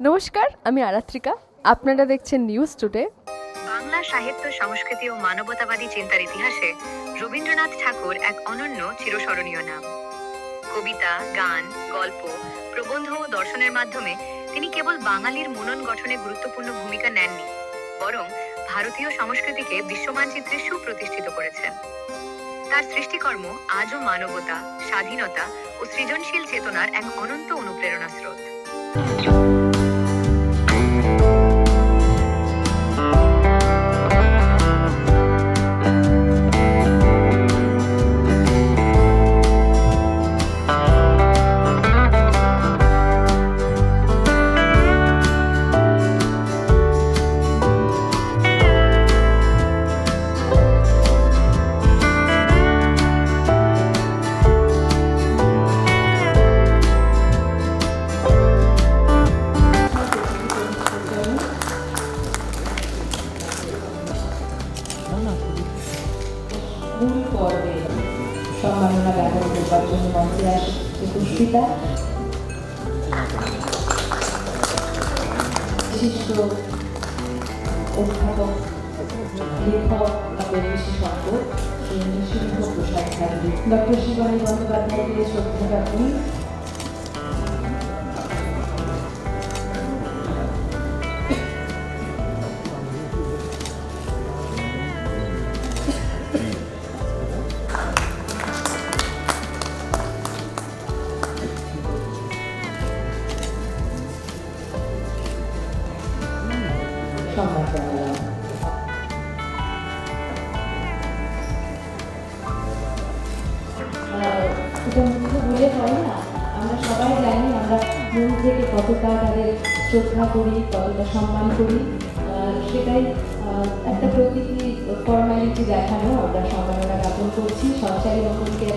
নমস্কার, আমি আরাত্রিকা। আপনারা দেখছেন নিউজ টুডে। বাংলা সাহিত্য, সংস্কৃতি ও মানবতাবাদী চিন্তার ইতিহাসে রবীন্দ্রনাথ ঠাকুর এক অনন্য চিরস্মরণীয় নাম। কবিতা, গান, গল্প, প্রবন্ধ ও দর্শনের মাধ্যমে তিনি কেবল বাঙালির মনন গঠনে গুরুত্বপূর্ণ ভূমিকা নেননি, বরং ভারতীয় সংস্কৃতিকে বিশ্বমানচিত্রে সুপ্রতিষ্ঠিত করেছেন। তার সৃষ্টিকর্ম আজও মানবতা, স্বাধীনতা ও সৃজনশীল চেতনার এক অনন্ত অনুপ্রেরণা স্রোত। মূল পর্বে সম্মাননা জ্ঞাপন করবার জন্য মঞ্চে আসে পুষ্পিতা, বিশিষ্ট অধ্যাপক, লেখক, বিশেষজ্ঞ শ্রী নৃসিংহ প্রসাদ ঠাকুর, ডক্টর শিবানী বন্দ্যোপাধ্যায়কে শ্রদ্ধা জ্ঞাপন। সম্মান জানালাম। এটা মুখে বলে হয় না, আমরা সবাই জানি আমরা মন থেকে কতটা তাদের শ্রদ্ধা করি, কতটা সম্মান করি। সেটাই একটা প্রকৃতি ফর্মালিটি দেখানো। আমরা সম্মাননা জ্ঞাপন করছি সঞ্চারী রকমকে।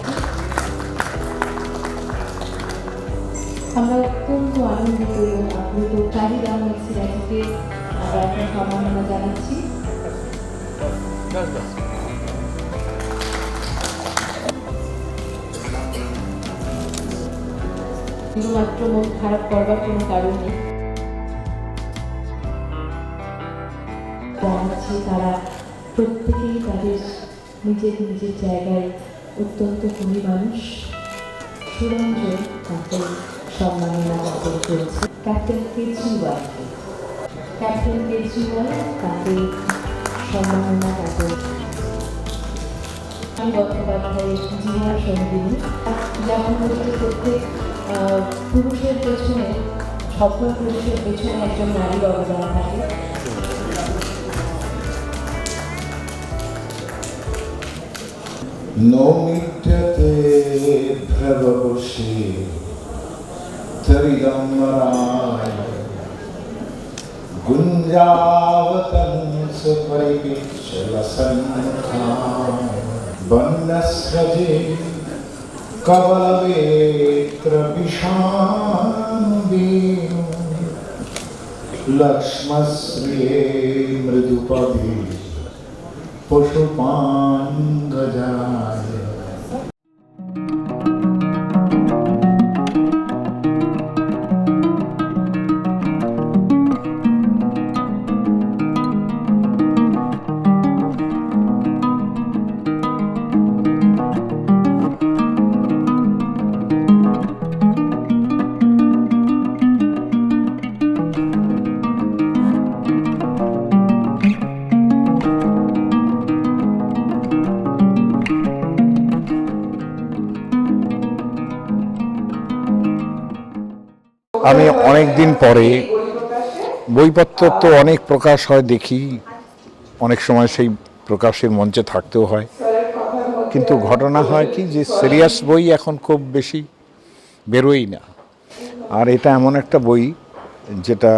আমরা অত্যন্ত আনন্দিত এবং আপ্লুত। শাহিদ আহমেদ সিরাজকে আমরা একটা সম্মাননা জানাচ্ছি। শুধুমাত্র মন খারাপ করবার কোনো কারণ নেই। জানাচ্ছি তারা প্রত্যেকেই তাদের নিজের নিজের জায়গায় অত্যন্ত গুণী মানুষ। সুরঞ্জন তাকে সম্মাননা জ্ঞাপন করেছে। ক্যাপ্টেন কেজরিওয়ালকে, ক্যাপ্টেন কেজরিওয়াল তাকে সম্মাননা জ্ঞাপন। বন্দ্যোপাধ্যায়ের জীবন সঙ্গিনী, যেমন হচ্ছে প্রত্যেক পুরুষের পেছনে, সফল পুরুষের পেছনে একজন নারীর অবদান থাকে। নৌমিত্যতে ভ্রবশে তরিদম্বরায় গুঞ্জাবতংস পরিবিচ্য লসন্খাম বন্যস্রজে কবলবেত্র বিষানুবেণু লক্ষ্মশ্রিয়ে মৃদুপদে পশুপাঙ্গজায়। আমি অনেক দিন পরে বইপত্র তো অনেক প্রকাশ হয় দেখি, অনেক সময় সেই প্রকাশের মঞ্চে থাকতেও হয়, কিন্তু ঘটনা হয় কি যে সিরিয়াস বই এখন খুব বেশি বেরোই না। আর এটা এমন একটা বই যেটা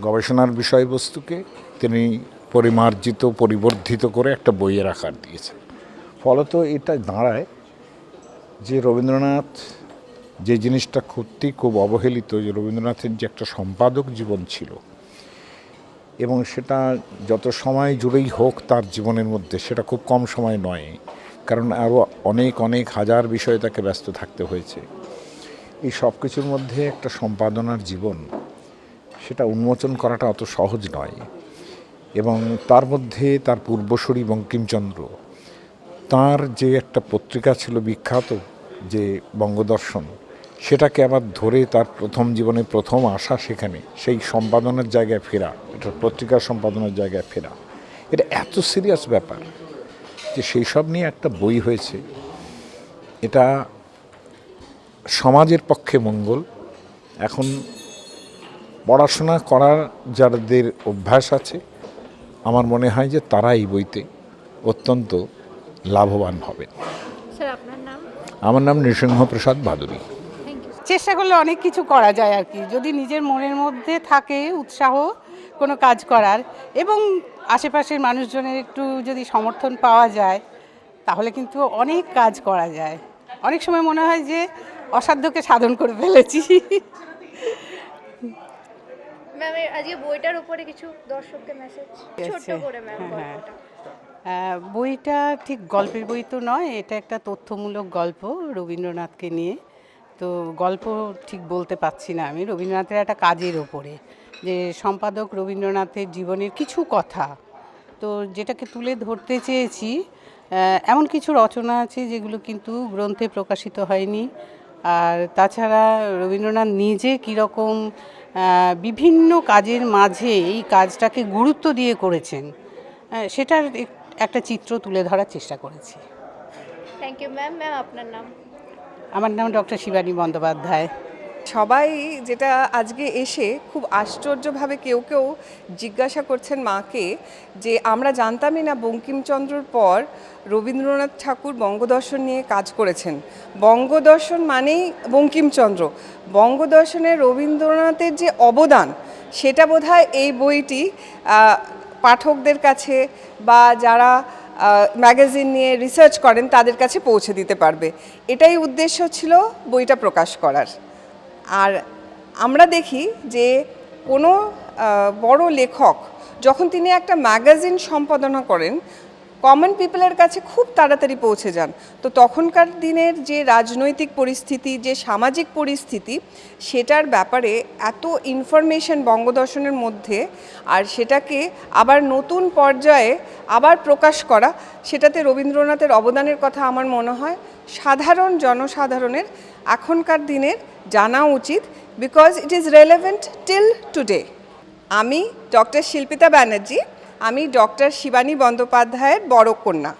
গবেষণার বিষয়বস্তুকে তিনি পরিমার্জিত, পরিবর্ধিত করে একটা বইয়ের আকার দিয়েছেন। ফলত এটা দাঁড়ায় যে রবীন্দ্রনাথ যে জিনিসটা সত্যি খুব অবহেলিত, যে রবীন্দ্রনাথের যে একটা সম্পাদক জীবন ছিল এবং সেটা যত সময় জুড়েই হোক তার জীবনের মধ্যে, সেটা খুব কম সময় নয়, কারণ আরও অনেক অনেক হাজার বিষয়ে তাকে ব্যস্ত থাকতে হয়েছে। এই সব কিছুর মধ্যে একটা সম্পাদনার জীবন, সেটা উন্মোচন করাটা অত সহজ নয়। এবং তার মধ্যে তার পূর্বসূরি বঙ্কিমচন্দ্র, তার যে একটা পত্রিকা ছিল বিখ্যাত যে বঙ্গদর্শন, সেটাকে আবার ধরে তার প্রথম জীবনে প্রথম আসা সেখানে, সেই সম্পাদনের জায়গায় ফেরা, এটা পত্রিকা সম্পাদনের জায়গায় ফেরা, এটা এত সিরিয়াস ব্যাপার যে সেই সব নিয়ে একটা বই হয়েছে। এটা সমাজের পক্ষে মঙ্গল। এখন পড়াশোনা করার যাদের অভ্যাস আছে, আমার মনে হয় যে তারা এই বইতে অত্যন্ত লাভবান হবেন। স্যার আপনার নাম? আমার নাম নৃসিংহপ্রসাদ ভাদুরী। চেষ্টা করলে অনেক কিছু করা যায় আর কি, যদি নিজের মনের মধ্যে থাকে উৎসাহ কোনো কাজ করার এবং আশেপাশের মানুষজনের একটু যদি সমর্থন পাওয়া যায়, তাহলে কিন্তু অনেক কাজ করা যায়। অনেক সময় মনে হয় যে অসাধ্যকে সাধন করে ফেলেছি। ম্যাম আজকে বইটার উপরে কিছু দর্শককে মেসেজ ছোট করে ম্যাম গল্পটা। বইটা ঠিক গল্পের বই তো নয়, এটা একটা তথ্যমূলক গল্প রবীন্দ্রনাথকে নিয়ে। তো গল্প ঠিক বলতে পারছি না আমি, রবীন্দ্রনাথের একটা কাজের ওপরে, যে সম্পাদক রবীন্দ্রনাথের জীবনের কিছু কথা, তো যেটাকে তুলে ধরতে চেয়েছি। এমন কিছু রচনা আছে যেগুলো কিন্তু গ্রন্থে প্রকাশিত হয়নি। আর তাছাড়া রবীন্দ্রনাথ নিজে কীরকম বিভিন্ন কাজের মাঝে এই কাজটাকে গুরুত্ব দিয়ে করেছেন, সেটার একটা চিত্র তুলে ধরার চেষ্টা করেছি। Thank you ma'am. ম্যাম আপনার নাম? আমার নাম ডক্টর শিবানী বন্দ্যোপাধ্যায়। সবাই যেটা আজকে এসে খুব আশ্চর্যভাবে কেউ কেউ জিজ্ঞাসা করছেন মাকে যে আমরা জানতামই না বঙ্কিমচন্দ্রর পর রবীন্দ্রনাথ ঠাকুর বঙ্গদর্শন নিয়ে কাজ করেছেন। বঙ্গদর্শন মানেই বঙ্কিমচন্দ্র, বঙ্গদর্শনে রবীন্দ্রনাথের যে অবদান সেটা বোধহয় এই বইটি পাঠকদের কাছে বা যারা ম্যাগাজিন নিয়ে রিসার্চ করেন তাদের কাছে পৌঁছে দিতে পারবে। এটাই উদ্দেশ্য ছিল বইটা প্রকাশ করার। আর আমরা দেখি যে কোনো বড় লেখক যখন তিনি একটা ম্যাগাজিন সম্পাদনা করেন, কমন পিপলের কাছে খুব তাড়াতাড়ি পৌঁছে যান। তো তখনকার দিনের যে রাজনৈতিক পরিস্থিতি, যে সামাজিক পরিস্থিতি, সেটার ব্যাপারে এত ইনফরমেশন বঙ্গদর্শনের মধ্যে, আর সেটাকে আবার নতুন পর্যায়ে আবার প্রকাশ করা, সেটাতে রবীন্দ্রনাথের অবদানের কথা আমার মনে হয় সাধারণ জনসাধারণের এখনকার দিনের জানা উচিত, because it is relevant till today. আমি ডক্টর শিল্পিতা ব্যানার্জি, আমি ডক্টর শিবানী বন্দ্যোপাধ্যায়ের বড় কন্যা।